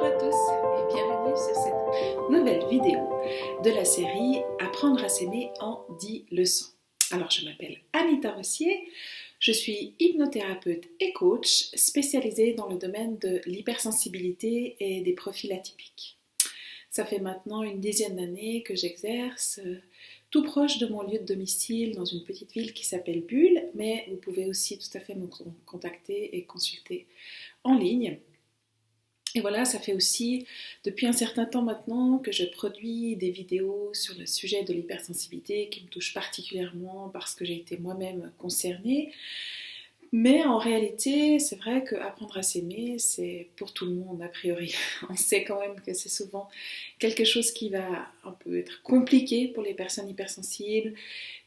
Bonjour à tous et bienvenue sur cette nouvelle vidéo de la série Apprendre à s'aimer en 10 leçons. Alors je m'appelle Anita Rossier, je suis hypnothérapeute et coach spécialisée dans le domaine de l'hypersensibilité et des profils atypiques. Ça fait maintenant une dizaine d'années que j'exerce tout proche de mon lieu de domicile dans une petite ville qui s'appelle Bulle, mais vous pouvez aussi tout à fait me contacter et consulter en ligne. Et voilà, ça fait aussi depuis un certain temps maintenant que je produis des vidéos sur le sujet de l'hypersensibilité qui me touche particulièrement parce que j'ai été moi-même concernée. Mais en réalité, c'est vrai qu'apprendre à s'aimer, c'est pour tout le monde a priori. On sait quand même que c'est souvent quelque chose qui va un peu être compliqué pour les personnes hypersensibles,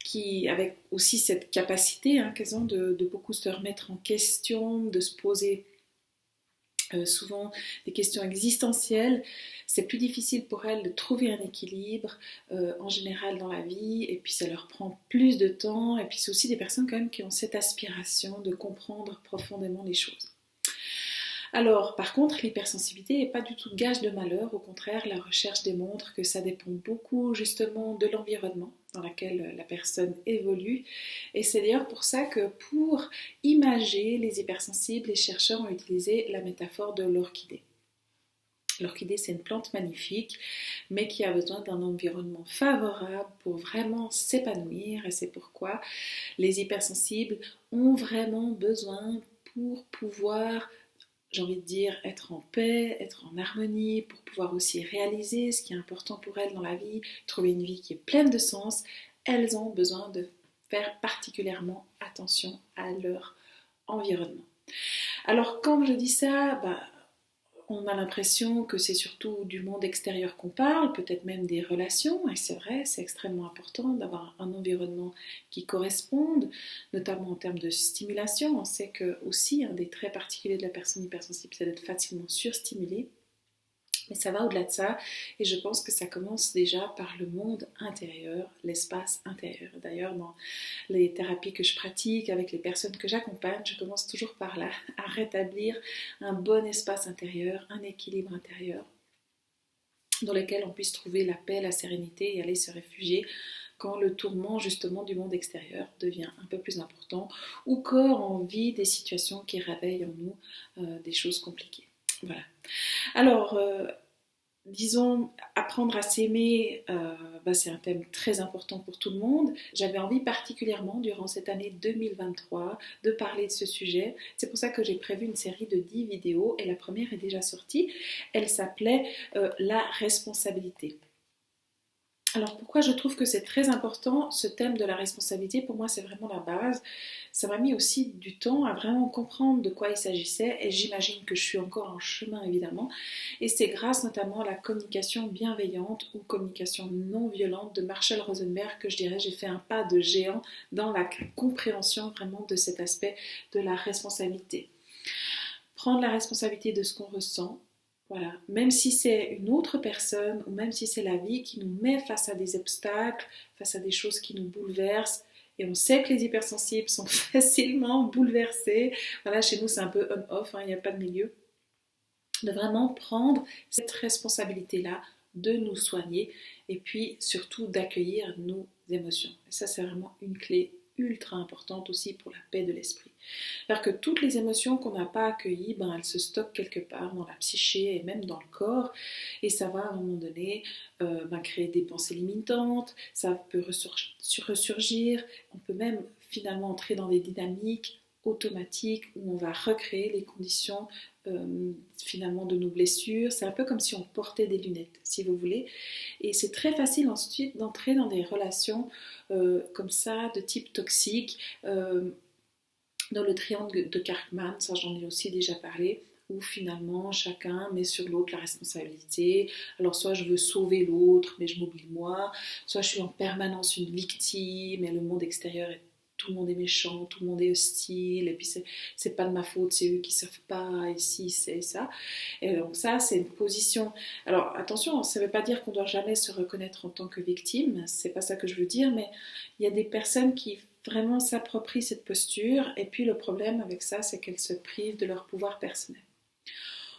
qui, avec aussi cette capacité qu'elles ont de beaucoup se remettre en question, de se poser souvent des questions existentielles. C'est plus difficile pour elles de trouver un équilibre en général dans la vie, et puis ça leur prend plus de temps, et puis c'est aussi des personnes quand même qui ont cette aspiration de comprendre profondément les choses. Alors, par contre, l'hypersensibilité n'est pas du tout gage de malheur, au contraire, la recherche démontre que ça dépend beaucoup justement de l'environnement dans lequel la personne évolue. Et c'est d'ailleurs pour ça que pour imager les hypersensibles, les chercheurs ont utilisé la métaphore de l'orchidée. L'orchidée, c'est une plante magnifique, mais qui a besoin d'un environnement favorable pour vraiment s'épanouir. Et c'est pourquoi les hypersensibles ont vraiment besoin pour pouvoir, j'ai envie de dire, être en paix, être en harmonie, pour pouvoir aussi réaliser ce qui est important pour elles dans la vie, trouver une vie qui est pleine de sens. Elles ont besoin de faire particulièrement attention à leur environnement. Alors quand je dis ça, on a l'impression que c'est surtout du monde extérieur qu'on parle, peut-être même des relations, et c'est vrai, c'est extrêmement important d'avoir un environnement qui corresponde, notamment en termes de stimulation. On sait que aussi un des traits particuliers de la personne hypersensible, c'est d'être facilement surstimulée. Mais ça va au-delà de ça, et je pense que ça commence déjà par le monde intérieur, l'espace intérieur. D'ailleurs, dans les thérapies que je pratique avec les personnes que j'accompagne, je commence toujours par là, à rétablir un bon espace intérieur, un équilibre intérieur, dans lequel on puisse trouver la paix, la sérénité et aller se réfugier quand le tourment justement du monde extérieur devient un peu plus important, ou quand on vit des situations qui réveillent en nous des choses compliquées. Voilà. Alors, disons, apprendre à s'aimer, c'est un thème très important pour tout le monde. J'avais envie particulièrement, durant cette année 2023, de parler de ce sujet. C'est pour ça que j'ai prévu une série de 10 vidéos, et la première est déjà sortie. Elle s'appelait La responsabilité. Alors pourquoi je trouve que c'est très important ce thème de la responsabilité? Pour moi c'est vraiment la base. Ça m'a mis aussi du temps à vraiment comprendre de quoi il s'agissait, et j'imagine que je suis encore en chemin évidemment, et c'est grâce notamment à la communication bienveillante ou communication non violente de Marshall Rosenberg que je dirais j'ai fait un pas de géant dans la compréhension vraiment de cet aspect de la responsabilité. Prendre la responsabilité de ce qu'on ressent. Voilà, même si c'est une autre personne ou même si c'est la vie qui nous met face à des obstacles, face à des choses qui nous bouleversent, et on sait que les hypersensibles sont facilement bouleversés, voilà, chez nous c'est un peu on-off, il n'y a pas de milieu, de vraiment prendre cette responsabilité-là, de nous soigner et puis surtout d'accueillir nos émotions. Et ça c'est vraiment une clé ultra importante aussi pour la paix de l'esprit. C'est-à-dire que toutes les émotions qu'on n'a pas accueillies, elles se stockent quelque part dans la psyché et même dans le corps, et ça va à un moment donné créer des pensées limitantes, ça peut ressurgir, on peut même finalement entrer dans des dynamiques automatiques où on va recréer les conditions finalement de nos blessures. C'est un peu comme si on portait des lunettes, si vous voulez, et c'est très facile ensuite d'entrer dans des relations comme ça, de type toxique, dans le triangle de Karpman, ça j'en ai aussi déjà parlé, où finalement chacun met sur l'autre la responsabilité. Alors soit je veux sauver l'autre mais je m'oublie moi, soit je suis en permanence une victime et le monde extérieur est tout le monde est méchant, tout le monde est hostile, et puis c'est pas de ma faute, c'est eux qui savent pas, et si, c'est ça. Et donc ça, c'est une position. Alors attention, ça veut pas dire qu'on doit jamais se reconnaître en tant que victime, c'est pas ça que je veux dire, mais il y a des personnes qui vraiment s'approprient cette posture, et puis le problème avec ça, c'est qu'elles se privent de leur pouvoir personnel.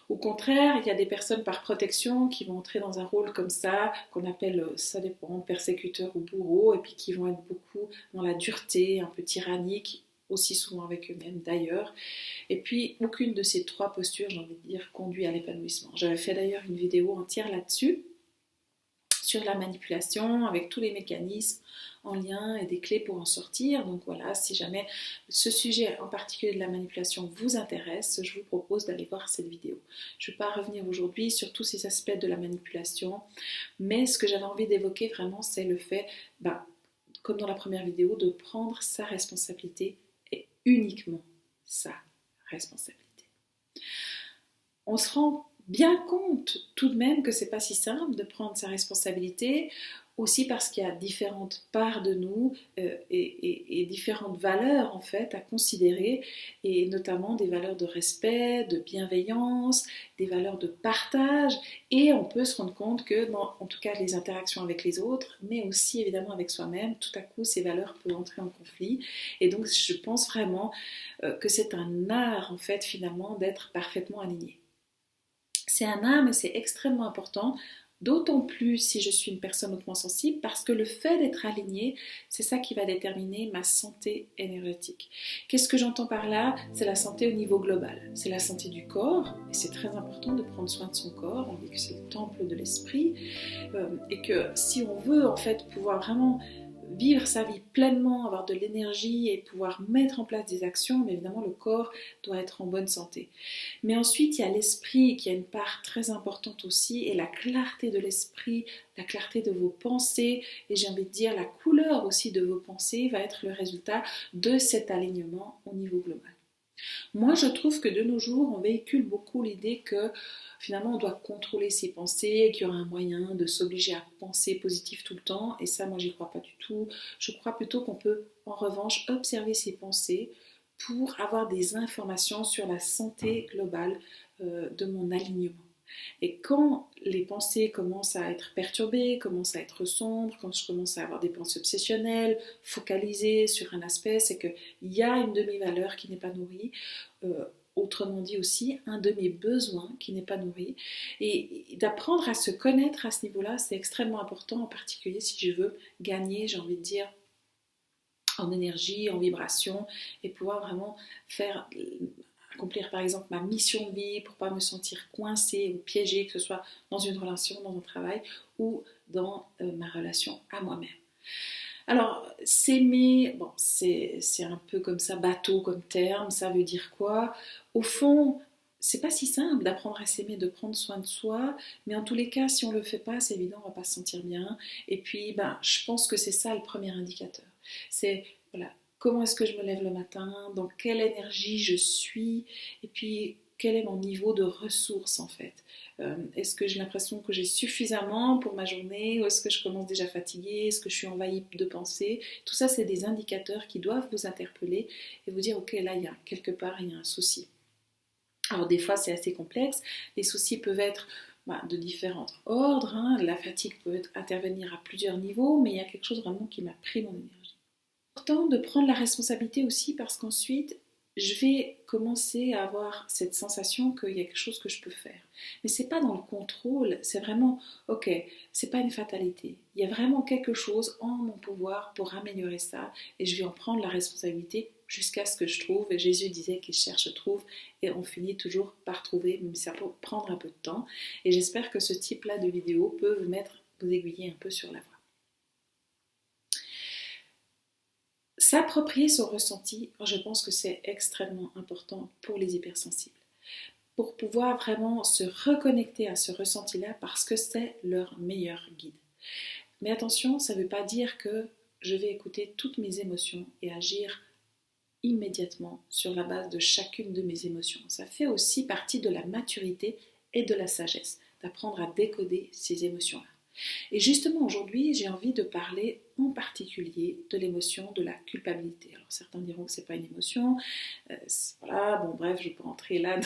Au contraire, il y a des personnes par protection qui vont entrer dans un rôle comme ça, qu'on appelle, ça dépend, persécuteur ou bourreau, et puis qui vont être beaucoup dans la dureté, un peu tyrannique, aussi souvent avec eux-mêmes d'ailleurs. Et puis, aucune de ces trois postures, j'ai envie de dire, conduit à l'épanouissement. J'avais fait d'ailleurs une vidéo entière là-dessus, sur la manipulation, avec tous les mécanismes en lien et des clés pour en sortir. Donc voilà, si jamais ce sujet en particulier de la manipulation vous intéresse, je vous propose d'aller voir cette vidéo. Je ne vais pas revenir aujourd'hui sur tous ces aspects de la manipulation, mais ce que j'avais envie d'évoquer vraiment, c'est le fait, comme dans la première vidéo, de prendre sa responsabilité et uniquement sa responsabilité. On se rend bien compte tout de même que c'est pas si simple de prendre sa responsabilité, aussi parce qu'il y a différentes parts de nous et différentes valeurs en fait à considérer, et notamment des valeurs de respect, de bienveillance, des valeurs de partage, et on peut se rendre compte que dans en tout cas les interactions avec les autres, mais aussi évidemment avec soi-même, tout à coup ces valeurs peuvent entrer en conflit, et donc je pense vraiment que c'est un art en fait finalement d'être parfaitement aligné. C'est un art, mais c'est extrêmement important, d'autant plus si je suis une personne hautement sensible, parce que le fait d'être alignée, c'est ça qui va déterminer ma santé énergétique. Qu'est-ce que j'entends par là? C'est la santé au niveau global. C'est la santé du corps, et c'est très important de prendre soin de son corps. On dit que c'est le temple de l'esprit, et que si on veut en fait pouvoir vraiment vivre sa vie pleinement, avoir de l'énergie et pouvoir mettre en place des actions, mais évidemment le corps doit être en bonne santé. Mais ensuite il y a l'esprit qui a une part très importante aussi, et la clarté de l'esprit, la clarté de vos pensées, et j'ai envie de dire la couleur aussi de vos pensées va être le résultat de cet alignement au niveau global. Moi, je trouve que de nos jours, on véhicule beaucoup l'idée que finalement, on doit contrôler ses pensées, qu'il y aura un moyen de s'obliger à penser positif tout le temps. Et ça, moi, j'y crois pas du tout. Je crois plutôt qu'on peut, en revanche, observer ses pensées pour avoir des informations sur la santé globale de mon alignement. Et quand les pensées commencent à être perturbées, commencent à être sombres, quand je commence à avoir des pensées obsessionnelles, focalisées sur un aspect, c'est qu'il y a une de mes valeurs qui n'est pas nourrie, autrement dit aussi un de mes besoins qui n'est pas nourri. Et d'apprendre à se connaître à ce niveau-là, c'est extrêmement important, en particulier si je veux gagner, j'ai envie de dire, en énergie, en vibration, et pouvoir vraiment faire accomplir par exemple ma mission de vie pour pas me sentir coincée ou piégée, que ce soit dans une relation, dans un travail ou dans ma relation à moi-même. Alors, s'aimer, bon, c'est un peu comme ça, bateau comme terme, ça veut dire quoi? Au fond, c'est pas si simple d'apprendre à s'aimer, de prendre soin de soi, mais en tous les cas, si on le fait pas, c'est évident, on va pas se sentir bien. Et puis, je pense que c'est ça le premier indicateur. C'est, voilà, comment est-ce que je me lève le matin, dans quelle énergie je suis, et puis quel est mon niveau de ressources en fait. Est-ce que j'ai l'impression que j'ai suffisamment pour ma journée, ou est-ce que je commence déjà fatiguée, est-ce que je suis envahie de pensées? Tout ça, c'est des indicateurs qui doivent vous interpeller et vous dire, ok, là, il y a quelque part, il y a un souci. Alors des fois, c'est assez complexe. Les soucis peuvent être de différents ordres. La fatigue peut intervenir à plusieurs niveaux, mais il y a quelque chose vraiment qui m'a pris mon énergie. C'est important de prendre la responsabilité aussi, parce qu'ensuite, je vais commencer à avoir cette sensation qu'il y a quelque chose que je peux faire. Mais c'est pas dans le contrôle, c'est vraiment, ok, c'est pas une fatalité. Il y a vraiment quelque chose en mon pouvoir pour améliorer ça, et je vais en prendre la responsabilité jusqu'à ce que je trouve. Et Jésus disait qu'il cherche, trouve, et on finit toujours par trouver, même si ça peut prendre un peu de temps. Et j'espère que ce type-là de vidéo peut vous aiguiller un peu sur la voie. S'approprier son ressenti, je pense que c'est extrêmement important pour les hypersensibles, pour pouvoir vraiment se reconnecter à ce ressenti-là, parce que c'est leur meilleur guide. Mais attention, ça ne veut pas dire que je vais écouter toutes mes émotions et agir immédiatement sur la base de chacune de mes émotions. Ça fait aussi partie de la maturité et de la sagesse, d'apprendre à décoder ces émotions-là. Et justement aujourd'hui, j'ai envie de parler en particulier de l'émotion de la culpabilité. Alors certains diront que c'est pas une émotion, voilà, bon bref, je peux rentrer là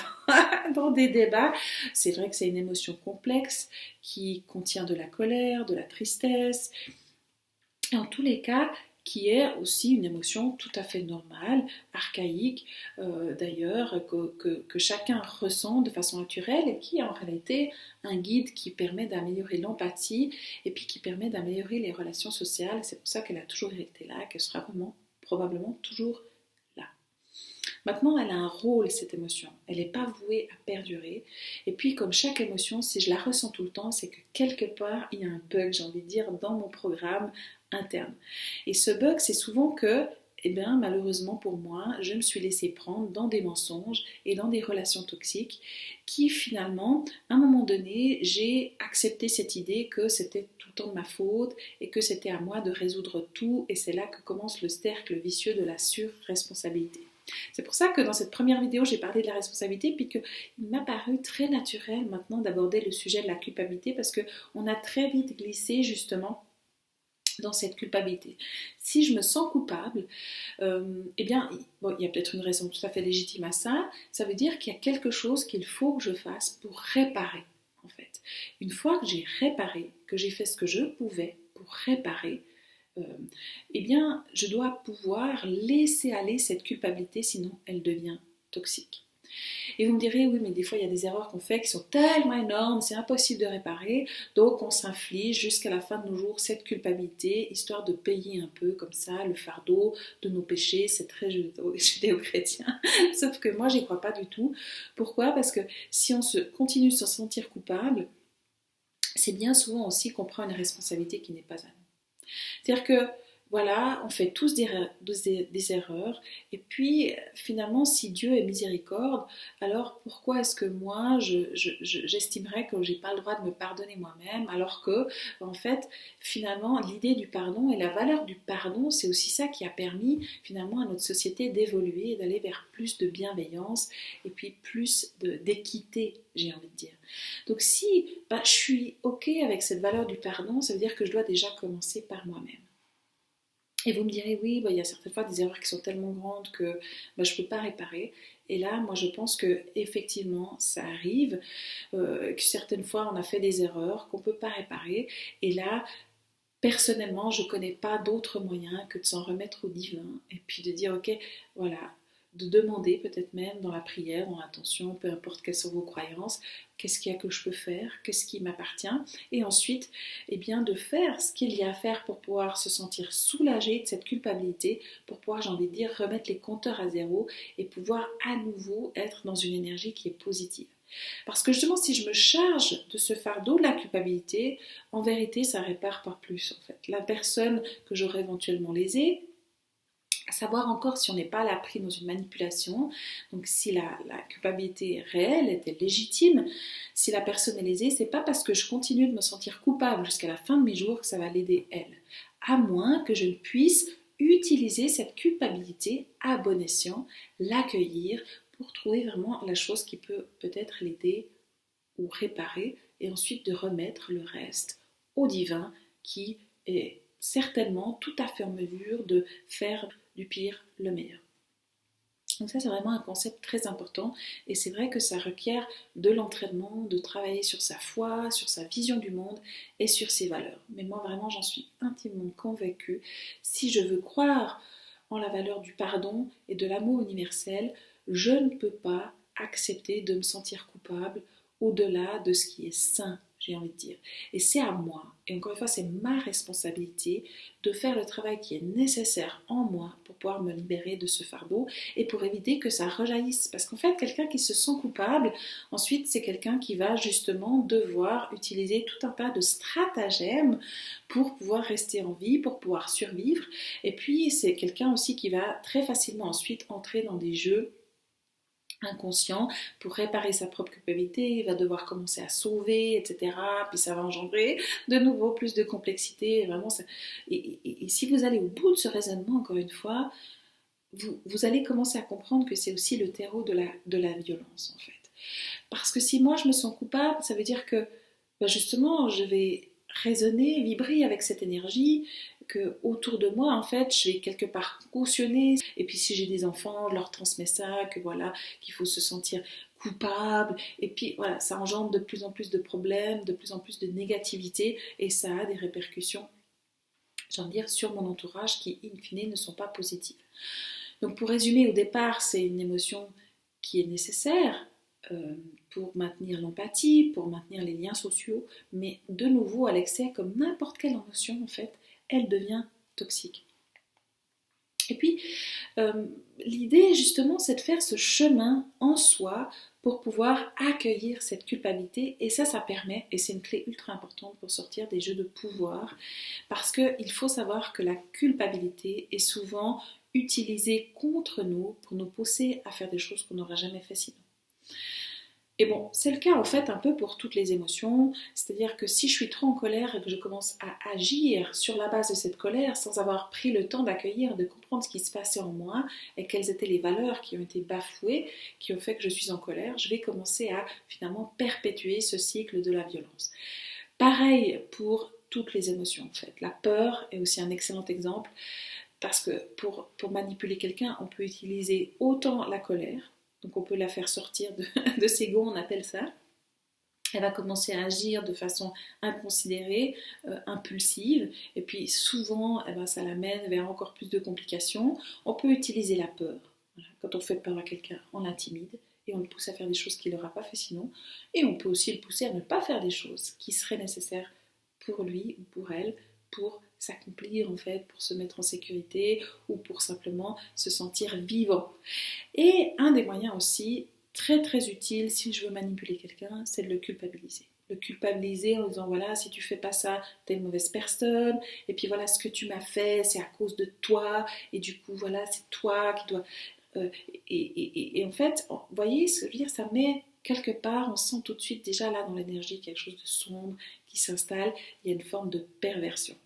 dans des débats. C'est vrai que c'est une émotion complexe qui contient de la colère, de la tristesse. Et en tous les cas, qui est aussi une émotion tout à fait normale, archaïque d'ailleurs, que chacun ressent de façon naturelle et qui est en réalité un guide qui permet d'améliorer l'empathie et puis qui permet d'améliorer les relations sociales. C'est pour ça qu'elle a toujours été là, qu'elle sera vraiment probablement toujours là. Maintenant, elle a un rôle, cette émotion. Elle n'est pas vouée à perdurer. Et puis, comme chaque émotion, si je la ressens tout le temps, c'est que quelque part, il y a un bug, j'ai envie de dire, dans mon programme interne. Et ce bug, c'est souvent que, eh bien, malheureusement pour moi, je me suis laissée prendre dans des mensonges et dans des relations toxiques qui, finalement, à un moment donné, j'ai accepté cette idée que c'était tout le temps de ma faute et que c'était à moi de résoudre tout. Et c'est là que commence le cercle vicieux de la surresponsabilité. C'est pour ça que dans cette première vidéo, j'ai parlé de la responsabilité, puis qu'il m'a paru très naturel maintenant d'aborder le sujet de la culpabilité parce qu'on a très vite glissé justement dans cette culpabilité. Si je me sens coupable, eh bien, bon, il y a peut-être une raison tout à fait légitime à ça. Ça veut dire qu'il y a quelque chose qu'il faut que je fasse pour réparer, en fait. Une fois que j'ai réparé, que j'ai fait ce que je pouvais pour réparer, eh bien, je dois pouvoir laisser aller cette culpabilité, sinon elle devient toxique. Et vous me direz, oui, mais des fois, il y a des erreurs qu'on fait qui sont tellement énormes, c'est impossible de réparer, donc on s'inflige jusqu'à la fin de nos jours cette culpabilité, histoire de payer un peu comme ça le fardeau de nos péchés. C'est très judéo-chrétien, sauf que moi, j'y crois pas du tout. Pourquoi ? Parce que si on continue de se sentir coupable, c'est bien souvent aussi qu'on prend une responsabilité qui n'est pas à nous. C'est-à-dire que, voilà, on fait tous des erreurs, et puis finalement, si Dieu est miséricorde, alors pourquoi est-ce que moi, j'estimerais que j'ai pas le droit de me pardonner moi-même, alors que, en fait, finalement, l'idée du pardon et la valeur du pardon, c'est aussi ça qui a permis finalement à notre société d'évoluer et d'aller vers plus de bienveillance, et puis plus d'équité, j'ai envie de dire. Donc si je suis ok avec cette valeur du pardon, ça veut dire que je dois déjà commencer par moi-même. Et vous me direz, oui, il y a certaines fois des erreurs qui sont tellement grandes que je ne peux pas réparer. Et là, moi, je pense que effectivement, ça arrive, que certaines fois, on a fait des erreurs qu'on ne peut pas réparer. Et là, personnellement, je ne connais pas d'autre moyen que de s'en remettre au divin et puis de dire, ok, voilà, de demander peut-être même dans la prière, dans l'attention, peu importe quelles sont vos croyances, qu'est-ce qu'il y a que je peux faire, qu'est-ce qui m'appartient, et ensuite, eh bien, de faire ce qu'il y a à faire pour pouvoir se sentir soulagé de cette culpabilité, pour pouvoir, j'ai envie de dire, remettre les compteurs à zéro et pouvoir à nouveau être dans une énergie qui est positive. Parce que justement, si je me charge de ce fardeau de la culpabilité, en vérité, ça répare pas plus en fait. La personne que j'aurais éventuellement lésée, à savoir encore si on n'est pas là pris dans une manipulation, donc si la culpabilité est réelle, est légitime, si la personne est lésée, c'est pas parce que je continue de me sentir coupable jusqu'à la fin de mes jours que ça va l'aider elle. À moins que je ne puisse utiliser cette culpabilité à bon escient, l'accueillir pour trouver vraiment la chose qui peut peut-être l'aider ou réparer, et ensuite de remettre le reste au divin qui est certainement tout à fait en mesure de faire du pire le meilleur. Donc ça, c'est vraiment un concept très important, et c'est vrai que ça requiert de l'entraînement, de travailler sur sa foi, sur sa vision du monde et sur ses valeurs. Mais moi, vraiment, j'en suis intimement convaincue. Si je veux croire en la valeur du pardon et de l'amour universel, je ne peux pas accepter de me sentir coupable au-delà de ce qui est sain, j'ai envie de dire. Et c'est à moi, et encore une fois, c'est ma responsabilité de faire le travail qui est nécessaire en moi pour pouvoir me libérer de ce fardeau et pour éviter que ça rejaillisse. Parce qu'en fait, quelqu'un qui se sent coupable, ensuite, c'est quelqu'un qui va justement devoir utiliser tout un tas de stratagèmes pour pouvoir rester en vie, pour pouvoir survivre. Et puis, c'est quelqu'un aussi qui va très facilement ensuite entrer dans des jeux inconscient pour réparer sa propre culpabilité, il va devoir commencer à sauver, etc. Puis ça va engendrer de nouveau plus de complexité. Vraiment, et si vous allez au bout de ce raisonnement, encore une fois, vous allez commencer à comprendre que c'est aussi le terreau de la violence, en fait. Parce que si moi je me sens coupable, ça veut dire que justement je vais résonner, vibrer avec cette énergie, que autour de moi, en fait, je vais quelque part cautionner. Et puis si j'ai des enfants, je leur transmets ça, que voilà, qu'il faut se sentir coupable. Et puis voilà, ça engendre de plus en plus de problèmes, de plus en plus de négativité, et ça a des répercussions j'ai envie de dire, sur mon entourage qui, in fine, ne sont pas positives. Donc pour résumer, au départ, c'est une émotion qui est nécessaire pour maintenir l'empathie, pour maintenir les liens sociaux, mais de nouveau, à l'excès, comme n'importe quelle émotion, en fait, elle devient toxique. Et puis, l'idée, justement, c'est de faire ce chemin en soi pour pouvoir accueillir cette culpabilité. Et ça permet, et c'est une clé ultra importante pour sortir des jeux de pouvoir, parce qu'il faut savoir que la culpabilité est souvent utilisée contre nous pour nous pousser à faire des choses qu'on n'aurait jamais fait sinon. Et bon, c'est le cas en fait un peu pour toutes les émotions, c'est-à-dire que si je suis trop en colère et que je commence à agir sur la base de cette colère sans avoir pris le temps d'accueillir, de comprendre ce qui se passait en moi et quelles étaient les valeurs qui ont été bafouées, qui ont fait que je suis en colère, je vais commencer à finalement perpétuer ce cycle de la violence. Pareil pour toutes les émotions en fait. La peur est aussi un excellent exemple parce que pour manipuler quelqu'un, on peut utiliser autant la colère. Donc on peut la faire sortir de ses gonds, on appelle ça. Elle va commencer à agir de façon inconsidérée, impulsive, et puis souvent ça l'amène vers encore plus de complications. On peut utiliser la peur. Voilà. Quand on fait peur à quelqu'un, on l'intimide et on le pousse à faire des choses qu'il n'aura pas fait sinon. Et on peut aussi le pousser à ne pas faire des choses qui seraient nécessaires pour lui ou pour elle, pour s'accomplir en fait, pour se mettre en sécurité ou pour simplement se sentir vivant. Et un des moyens aussi très très utile si je veux manipuler quelqu'un, c'est de le culpabiliser. Le culpabiliser en disant voilà, si tu fais pas ça, t'es une mauvaise personne, et puis voilà, ce que tu m'as fait, c'est à cause de toi, et du coup voilà, c'est toi qui dois... et en fait, vous voyez ce que je veux dire, ça met quelque part, on sent tout de suite déjà là dans l'énergie quelque chose de sombre qui s'installe, il y a une forme de perversion.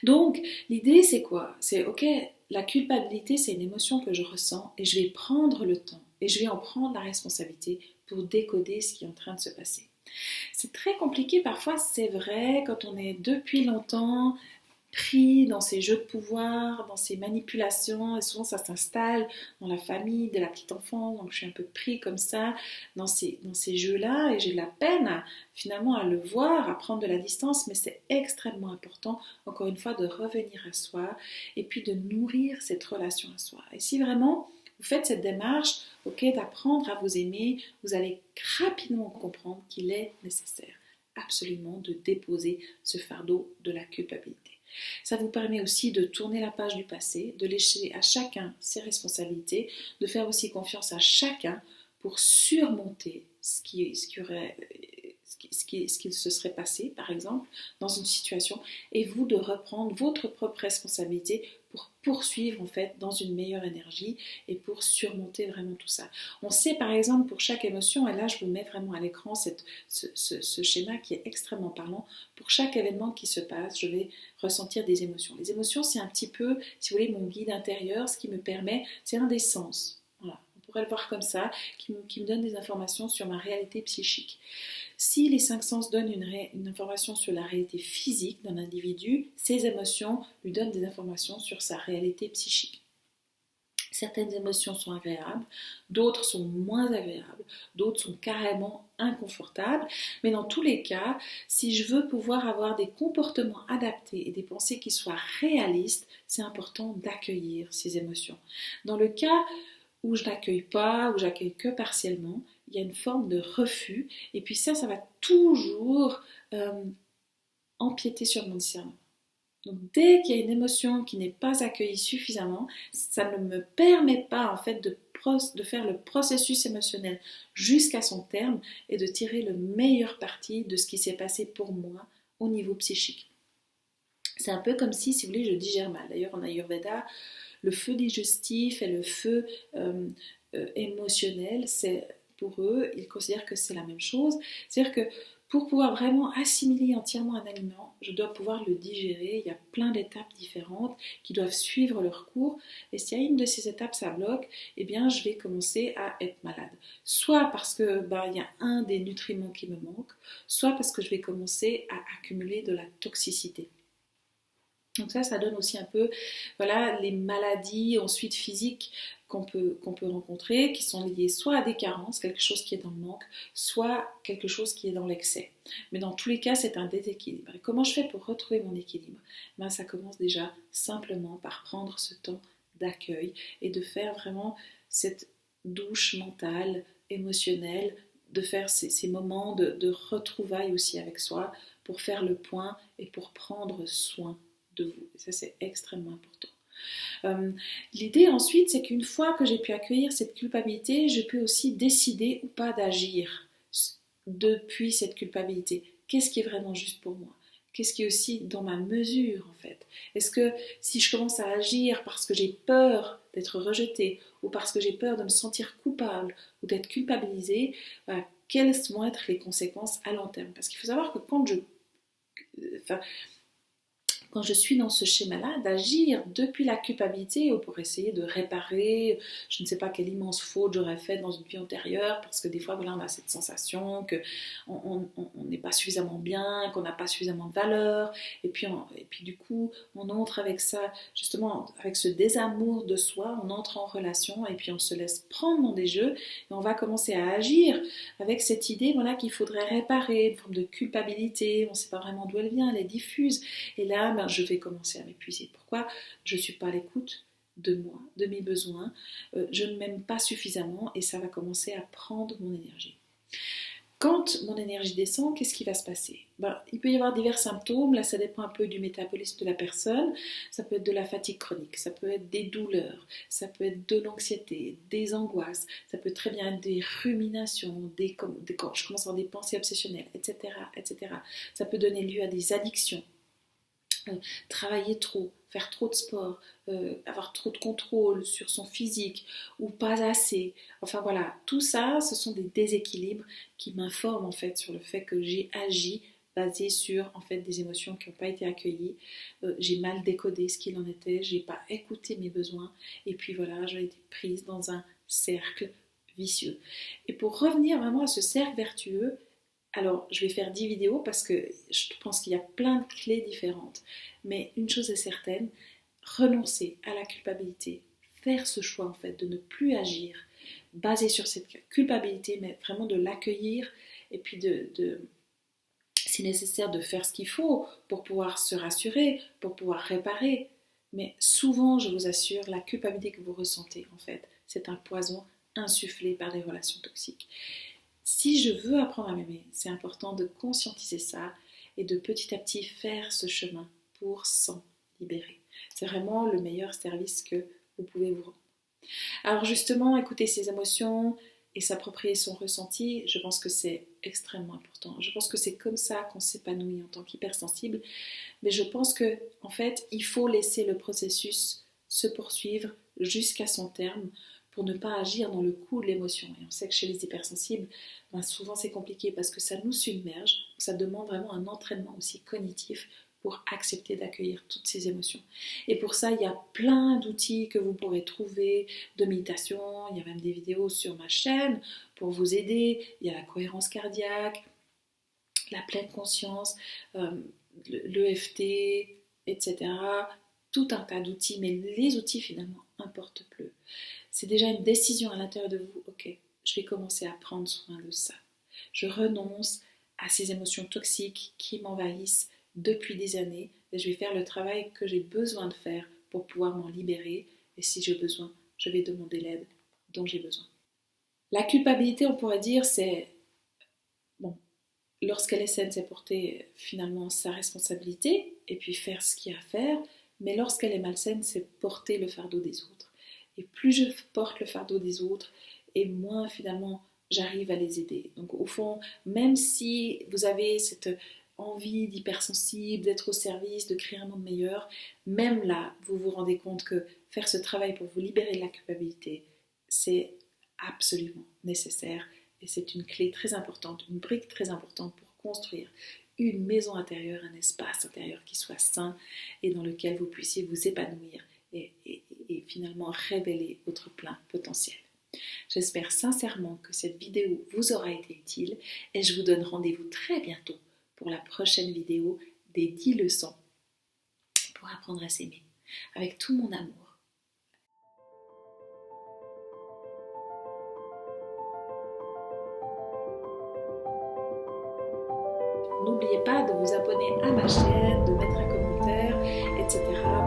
Donc, l'idée, c'est quoi? C'est, ok, la culpabilité, c'est une émotion que je ressens et je vais prendre le temps et je vais en prendre la responsabilité pour décoder ce qui est en train de se passer. C'est très compliqué parfois, c'est vrai, quand on est depuis longtemps pris dans ces jeux de pouvoir, dans ces manipulations, et souvent ça s'installe dans la famille, de la petite enfance, donc je suis un peu pris comme ça dans ces jeux-là, et j'ai de la peine finalement à le voir, à prendre de la distance, mais c'est extrêmement important, encore une fois, de revenir à soi, et puis de nourrir cette relation à soi. Et si vraiment vous faites cette démarche, ok, d'apprendre à vous aimer, vous allez rapidement comprendre qu'il est nécessaire absolument de déposer ce fardeau de la culpabilité. Ça vous permet aussi de tourner la page du passé, de laisser à chacun ses responsabilités, de faire aussi confiance à chacun pour surmonter ce qui se serait passé, par exemple, dans une situation, et vous de reprendre votre propre responsabilité pour poursuivre en fait dans une meilleure énergie et pour surmonter vraiment tout ça. On sait par exemple pour chaque émotion, et là je vous mets vraiment à l'écran ce schéma qui est extrêmement parlant, pour chaque événement qui se passe, je vais ressentir des émotions. Les émotions, c'est un petit peu, si vous voulez, mon guide intérieur, ce qui me permet, c'est un des sens. Voilà, on pourrait le voir comme ça, qui me donne des informations sur ma réalité psychique. Si les cinq sens donnent une information sur la réalité physique d'un individu, ses émotions lui donnent des informations sur sa réalité psychique. Certaines émotions sont agréables, d'autres sont moins agréables, d'autres sont carrément inconfortables. Mais dans tous les cas, si je veux pouvoir avoir des comportements adaptés et des pensées qui soient réalistes, c'est important d'accueillir ces émotions. Dans le cas où je n'accueille pas, où j'accueille que partiellement, il y a une forme de refus. Et puis ça va toujours empiéter sur mon discernement. Donc dès qu'il y a une émotion qui n'est pas accueillie suffisamment, ça ne me permet pas en fait de faire le processus émotionnel jusqu'à son terme et de tirer le meilleur parti de ce qui s'est passé pour moi au niveau psychique. C'est un peu comme si vous voulez, je digère mal. D'ailleurs en Ayurveda, le feu digestif et le feu émotionnel, c'est pour eux, ils considèrent que c'est la même chose. C'est-à-dire que pour pouvoir vraiment assimiler entièrement un aliment, je dois pouvoir le digérer. Il y a plein d'étapes différentes qui doivent suivre leur cours. Et s'il y a une de ces étapes, ça bloque, eh bien, je vais commencer à être malade. Soit parce que il y a un des nutriments qui me manque, soit parce que je vais commencer à accumuler de la toxicité. Donc ça donne aussi un peu, voilà, les maladies ensuite physiques qu'on peut rencontrer, qui sont liées soit à des carences, quelque chose qui est dans le manque, soit quelque chose qui est dans l'excès. Mais dans tous les cas, c'est un déséquilibre. Et comment je fais pour retrouver mon équilibre? Ben, ça commence déjà simplement par prendre ce temps d'accueil et de faire vraiment cette douche mentale, émotionnelle, de faire ces moments de retrouvailles aussi avec soi pour faire le point et pour prendre soin de vous. Et ça, c'est extrêmement important. L'idée ensuite, c'est qu'une fois que j'ai pu accueillir cette culpabilité, je peux aussi décider ou pas d'agir depuis cette culpabilité. Qu'est-ce qui est vraiment juste pour moi? Qu'est-ce qui est aussi dans ma mesure en fait? Est-ce que si je commence à agir parce que j'ai peur d'être rejetée ou parce que j'ai peur de me sentir coupable ou d'être culpabilisée, quelles vont être les conséquences à long terme? Parce qu'il faut savoir que quand je suis dans ce schéma-là, d'agir depuis la culpabilité ou pour essayer de réparer, je ne sais pas quelle immense faute j'aurais faite dans une vie antérieure, parce que des fois, voilà, on a cette sensation qu'on n'est pas suffisamment bien, qu'on n'a pas suffisamment de valeur, et puis du coup, on entre avec ça, justement, avec ce désamour de soi, on entre en relation, et puis on se laisse prendre dans des jeux, et on va commencer à agir avec cette idée, voilà, qu'il faudrait réparer, une forme de culpabilité, on ne sait pas vraiment d'où elle vient, elle est diffuse, et là, je vais commencer à m'épuiser. Pourquoi? Je ne suis pas à l'écoute de moi, de mes besoins, je ne m'aime pas suffisamment et ça va commencer à prendre mon énergie. Quand mon énergie descend, qu'est-ce qui va se passer? Il peut y avoir divers symptômes, là ça dépend un peu du métabolisme de la personne, ça peut être de la fatigue chronique, ça peut être des douleurs, ça peut être de l'anxiété, des angoisses, ça peut très bien être des ruminations, quand je commence à avoir des pensées obsessionnelles, etc., etc. Ça peut donner lieu à des addictions. Travailler trop, faire trop de sport, avoir trop de contrôle sur son physique ou pas assez. Enfin voilà, tout ça, ce sont des déséquilibres qui m'informent en fait sur le fait que j'ai agi basé sur en fait des émotions qui n'ont pas été accueillies. J'ai mal décodé ce qu'il en était, j'ai pas écouté mes besoins et puis voilà, j'ai été prise dans un cercle vicieux. Et pour revenir vraiment à ce cercle vertueux, alors, je vais faire 10 vidéos parce que je pense qu'il y a plein de clés différentes. Mais une chose est certaine, renoncer à la culpabilité, faire ce choix en fait de ne plus agir basé sur cette culpabilité, mais vraiment de l'accueillir et puis si nécessaire, de faire ce qu'il faut pour pouvoir se rassurer, pour pouvoir réparer. Mais souvent, je vous assure, la culpabilité que vous ressentez, en fait, c'est un poison insufflé par des relations toxiques. Si je veux apprendre à m'aimer, c'est important de conscientiser ça et de petit à petit faire ce chemin pour s'en libérer. C'est vraiment le meilleur service que vous pouvez vous rendre. Alors justement, écouter ses émotions et s'approprier son ressenti, je pense que c'est extrêmement important. Je pense que c'est comme ça qu'on s'épanouit en tant qu'hypersensible, mais je pense que en fait, il faut laisser le processus se poursuivre jusqu'à son terme pour ne pas agir dans le coup de l'émotion. Et on sait que chez les hypersensibles, souvent c'est compliqué parce que ça nous submerge, ça demande vraiment un entraînement aussi cognitif pour accepter d'accueillir toutes ces émotions. Et pour ça, il y a plein d'outils que vous pourrez trouver, de méditation, il y a même des vidéos sur ma chaîne pour vous aider, il y a la cohérence cardiaque, la pleine conscience, l'EFT, etc. Tout un tas d'outils, mais les outils finalement importent peu. C'est déjà une décision à l'intérieur de vous, ok, je vais commencer à prendre soin de ça. Je renonce à ces émotions toxiques qui m'envahissent depuis des années et je vais faire le travail que j'ai besoin de faire pour pouvoir m'en libérer et si j'ai besoin, je vais demander l'aide dont j'ai besoin. La culpabilité, on pourrait dire, c'est lorsqu'elle est saine, c'est porter finalement sa responsabilité et puis faire ce qu'il y a à faire, mais lorsqu'elle est malsaine, c'est porter le fardeau des autres. Et plus je porte le fardeau des autres, et moins finalement j'arrive à les aider. Donc au fond, même si vous avez cette envie d'hypersensible, d'être au service, de créer un monde meilleur, même là, vous vous rendez compte que faire ce travail pour vous libérer de la culpabilité, c'est absolument nécessaire. Et c'est une clé très importante, une brique très importante pour construire une maison intérieure, un espace intérieur qui soit sain et dans lequel vous puissiez vous épanouir et finalement révéler votre plein potentiel. J'espère sincèrement que cette vidéo vous aura été utile et je vous donne rendez-vous très bientôt pour la prochaine vidéo des 10 leçons pour apprendre à s'aimer avec tout mon amour. n'oubliez pas de vous abonner à ma chaîne, de mettre un commentaire, etc.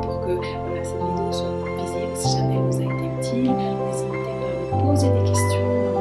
pour que voilà, cette vidéo soit visible. Si jamais elle vous a été utile, n'hésitez pas à me poser des questions